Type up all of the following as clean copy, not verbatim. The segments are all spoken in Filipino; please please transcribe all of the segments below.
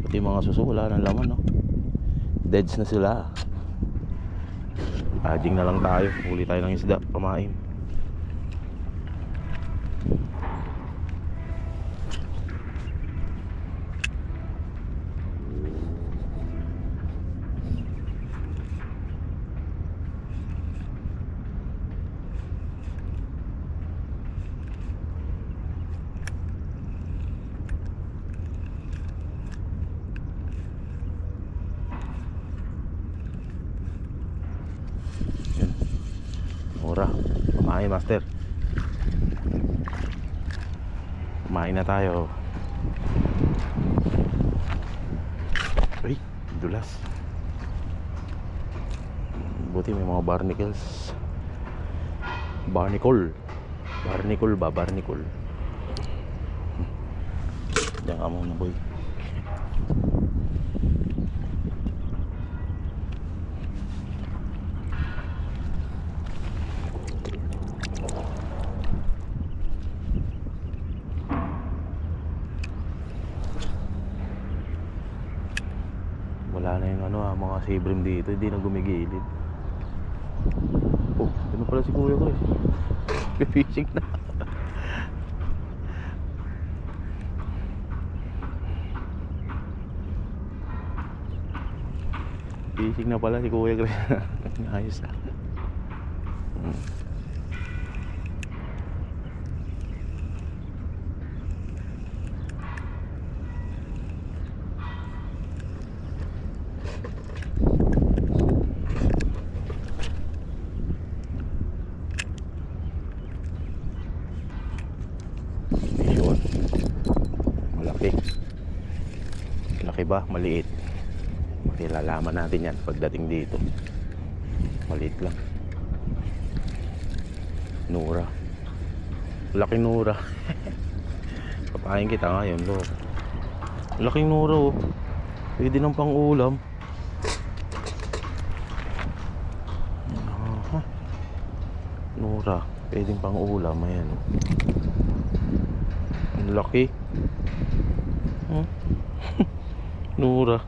Pati mga suso wala ng laman, no? Deads na sila. Adjing na lang tayo. Huli tayo ng isda, pamain. Mura. Kumain, master. Kumain na tayo. Ay, dulas. Buti may mga barnacles. Barnacle. Barnacle ba? Barnacle. Diyan ka muna, boy. Wala na yung mga sibrim dito, hindi na gumigilid. Oh, ano pala si Kuya Chris? Fishing na. Fishing na pala si Kuya Chris. Ayos ah. Malaki. Malaki ba? Maliit. Malalaman natin yan pagdating dito. Maliit lang. Nura. Laking Nura. Papain kita ngayon, lo. Laking Nura, oh. Pwede ng pang-ulam. Nura, pwedeng pang-ulam. Ayan, oh. Ang laki. Nura.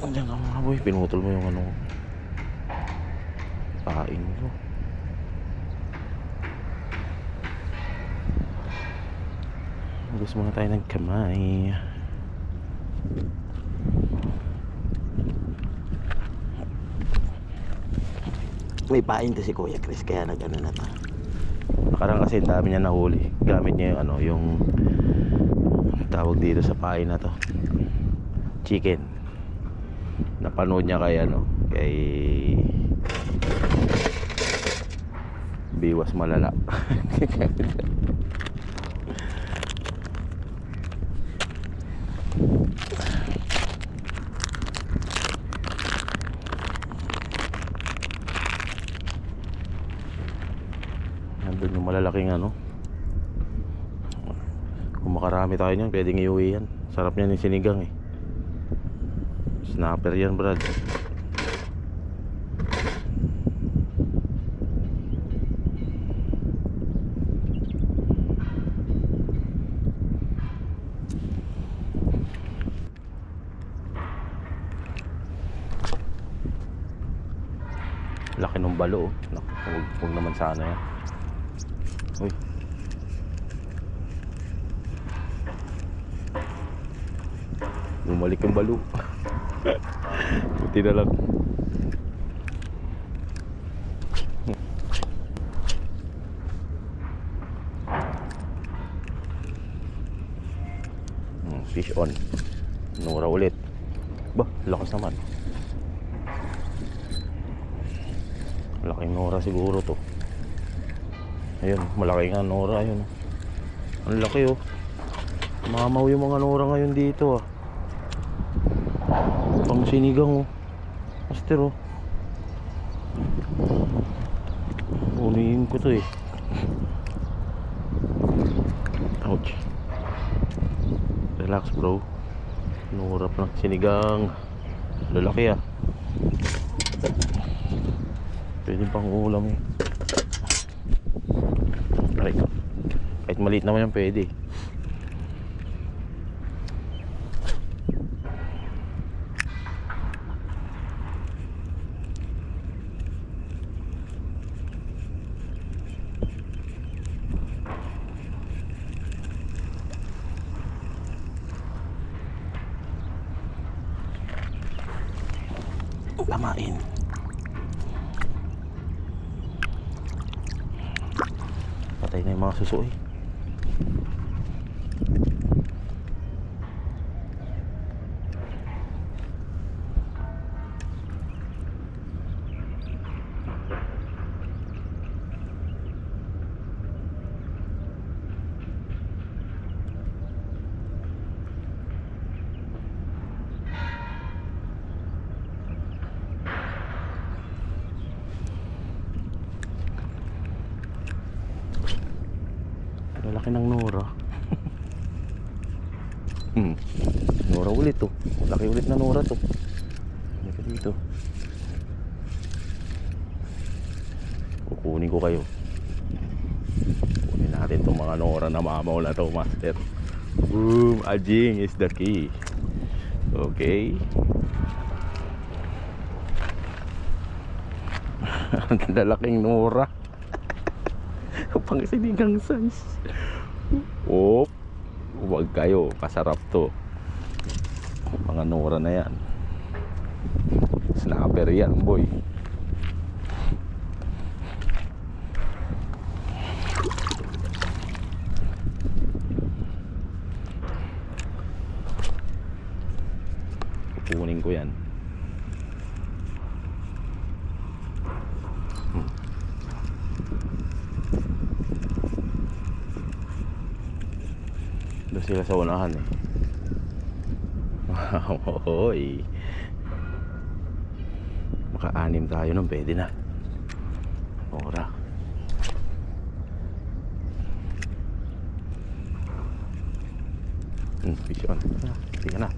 Andiyan ka mga boy. Pinutol mo yung pain ko. Gusto muna tayo ng kamay. May pain to si Kuya Chris, kaya nag-ano na to. Nakarang kasi dami niya nahuli. Gamit niya yung yung tawag dito sa pain na to, chicken. Napanood niya kay Biwas Malala. Nandun yung malalaking kung makarami tayo niyan, pwedeng iuwi yan. Sarap niyan yung sinigang eh. Snapper yan, brad. Laki ng balo, oh. Huwag naman sana yan. Uy. Bumalik yung balo. Buti na lang. Fish on. Nura ulit. Bah, lakas naman. Laking Nura siguro to. Ayun, malaki nga Nura. Ayun. Ang laki, oh. Mamaw yung mga Nura ngayon dito, ah. Pang sinigang, oh. Master, oh. Ulihin ko to, eh. Ouch. Relax, bro. Nura pa ng sinigang. Lalaki, ah. Pwede pang ulam, eh. Aray ko. Kahit maliit naman yan, pwede. lamain. Patay na yung mga suso eh. Lalaki ng Nora. Nora ulit to. Laki ulit na Nora to. Halika dito. Kukunin ko kayo. Kunin natin itong mga Nora na mamawala to, master. Boom! Ajing is the key. Okay. Ang lalaking Nora. Pang sinigang size. Oh, huwag kayo, masarap to. Mga Nora na yan. Snapper yan, boy. Kukunin ko yan. Doon sila sa unahan eh. Hoy. Maka-anim tayo nun, pwede na. Ora. Vision. Sige na.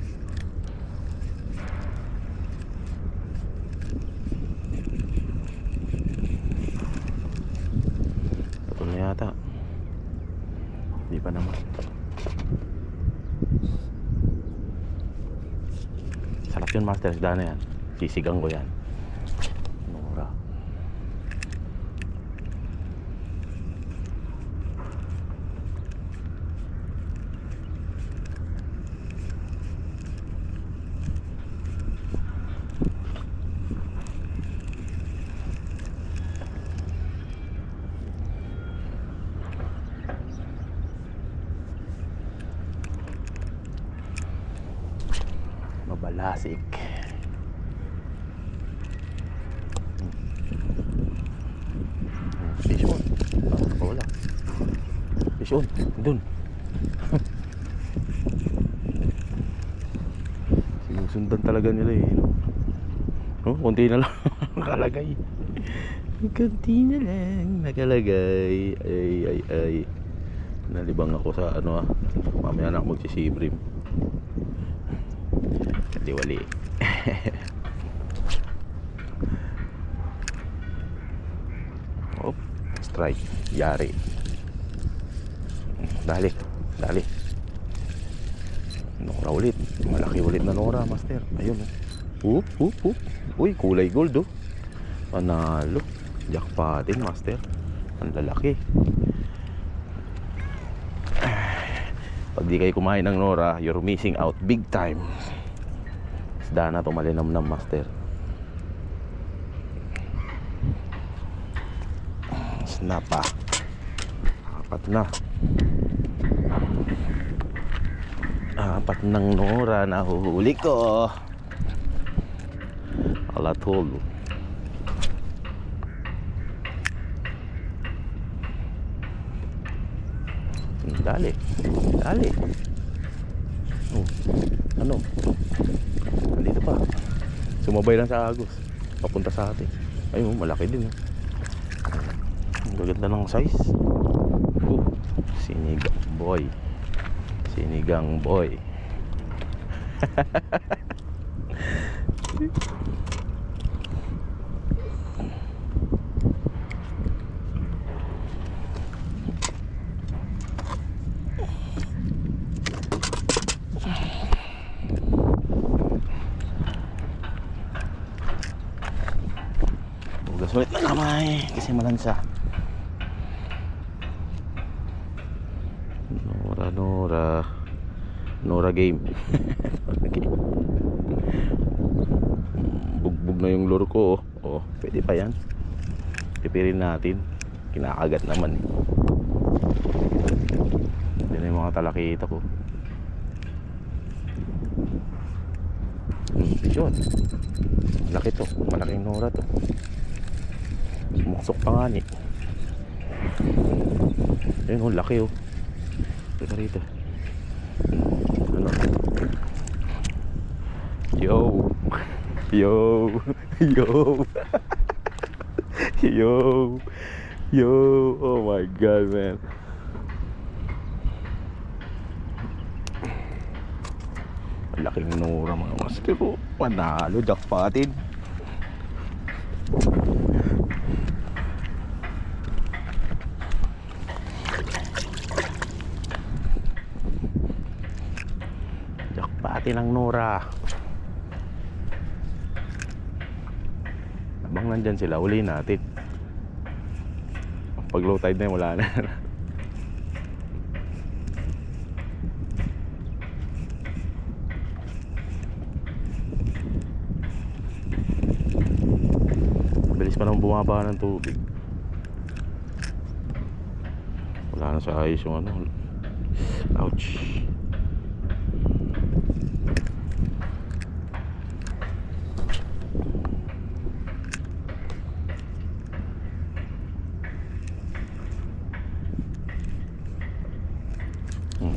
Patol na yata. Hindi pa naman. Sarap yun, master. Isda na yan. Sisigang ko yan. Nora. Mabalasik. Fish on. Wala. Fish on. Dun. Sinusundan talaga nila eh. Oh, konti na lang nakalagay. Konti na lang nakalagay. Ay. Nalibang ako sa ano ah. Mamaya na ako magsisibrim. Wali. Oh, strike. Yari. Dali. Nora ulit. Malaki ulit na Nora, master. Ayun. Uy, kulay gold oh. Panalo. Jackpotting, master. Ang lalaki. Pag di kayo kumain ng Nora, you're missing out big time. Isda na to, malinamnam, master. Snap pa. Apat na. Apat ng Nora na huhuli ko. Alatol. Dali. Oh, ano? Nandito pa. Sumabay lang sa agos. Papunta sa atin. Ayun, malaki din. Ang gaganda ng size. Sinigang boy. Sulit na kamay kasi malansa. Nora game. bugbog na yung lure ko. Oh, pwede pa yan. Pipirin natin. Kinakagat naman eh. Hindi na yung mga talakita ko. Yun. Laki to. Malaking nora to. Sumuksok pa nga ni. Ayun oh, laki oh. Teka rito. Ano? Yo. Yo. Yo. Yo. Yo. Oh my god, man. Laking nura mga master ko. Panalo, jackpotin. Jackpotin ang nura. Habang nandyan sila, ulihin natin. Pag low tide na yun, wala na. Bilis pa naman bumaba ng tubig. Wala na sa ayos yung ano. Ouch.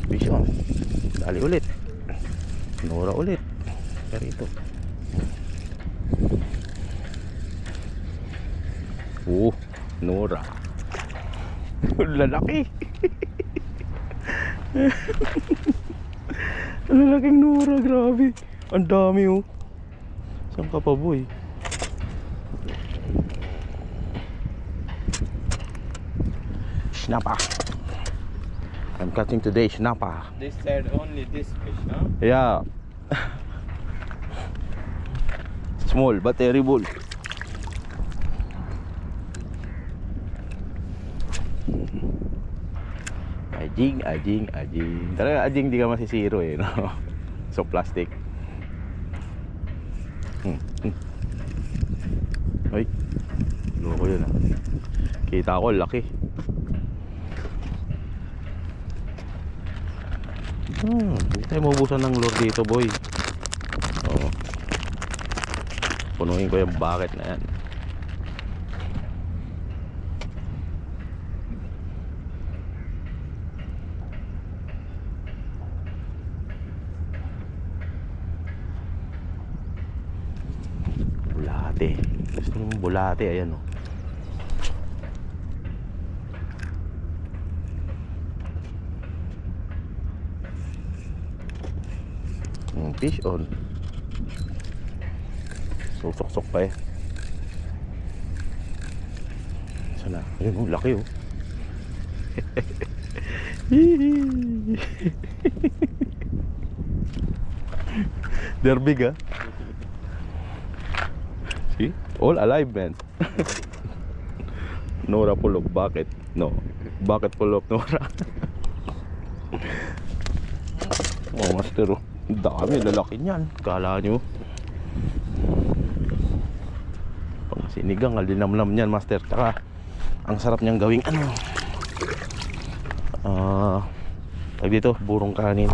Vision. Dali ulit. Nora ulit. Karito. Nora. Lalaki. Lalaking Nora, grabe. Ang dami oh. Saan ka pa boy? Snapper. I'm catching today snapper. They said only this fish, huh? Yeah. Small but terrible. Ajing. Talaga ajing di ka masisiro eh, no? So plastic. Ay, loko yun ah. Kita ko laki. Hindi tayo mabubusan ng lure dito boy. Oo. Punuin ko yung bucket na yan. Bulate. Gusto nyo bulate, ayan o. Fish on. Susok-sok pa eh. Sana? Ayun oh, laki oh. They're big ah. See? All alive man. Nora full of bucket. No. Bucket full of Nora. Oh master oh. Dami, lalaki niyan. Kala nyo pang sinigang, alinamnam niyan master. Tsaka ang sarap niyang gawing ano, tag dito, burong kanin.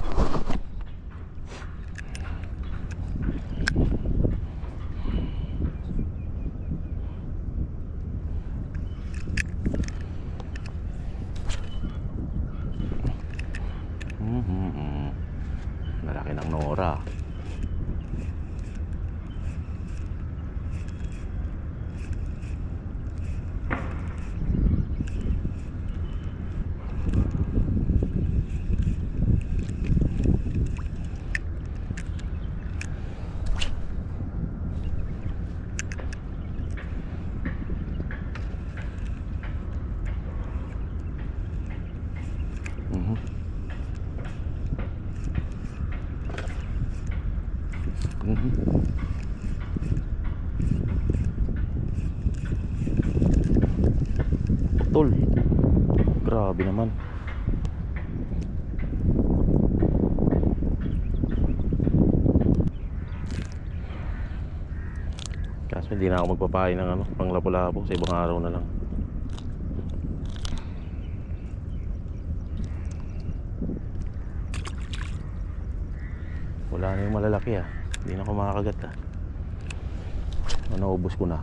Malaki ng Nora. Tol, grabe naman. Hindi na ako magpapain ng ano, pang lapu-lapu sa ibang araw na lang. Wala na yung malalaki ah. Hindi na ako makakagat ah. Naubos ko na.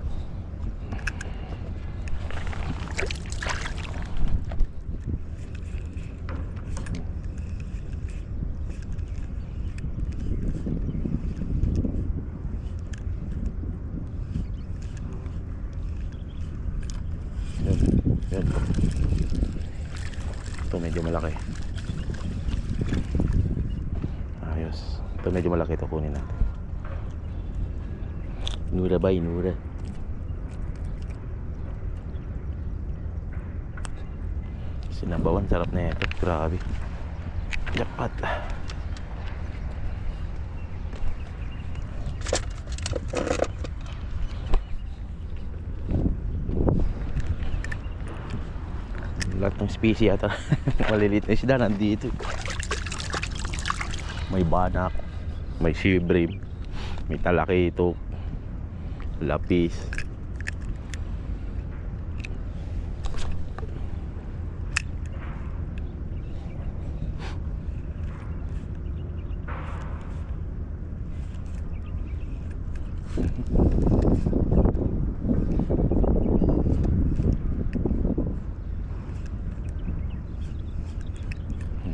Yun. Ito medyo malaki. Ayos. Ito medyo malaki, ito kunin natin. Nura ba? Nura. Sinabawan, sarap na ito. Grabe. Jackpot. Lahat ng species yata maliliit na isda nandito. May banak, may sea bream, may talakito, lapis.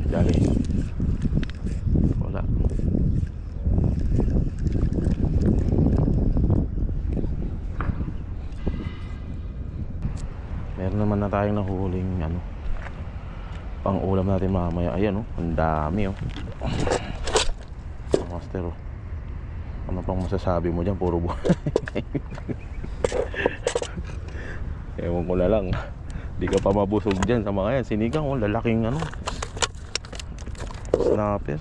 Dali. Wala. Meron naman na tayong nahuhuling ano, pang ulam natin mamaya. Ayan oh, ang dami oh. Master oh. Ano pang masasabi mo dyan? Puro buhay. Ewan ko na lang. Di ka pa mabusog dyan sa mga yan. Sinigang oh, lalaking ano, snapper.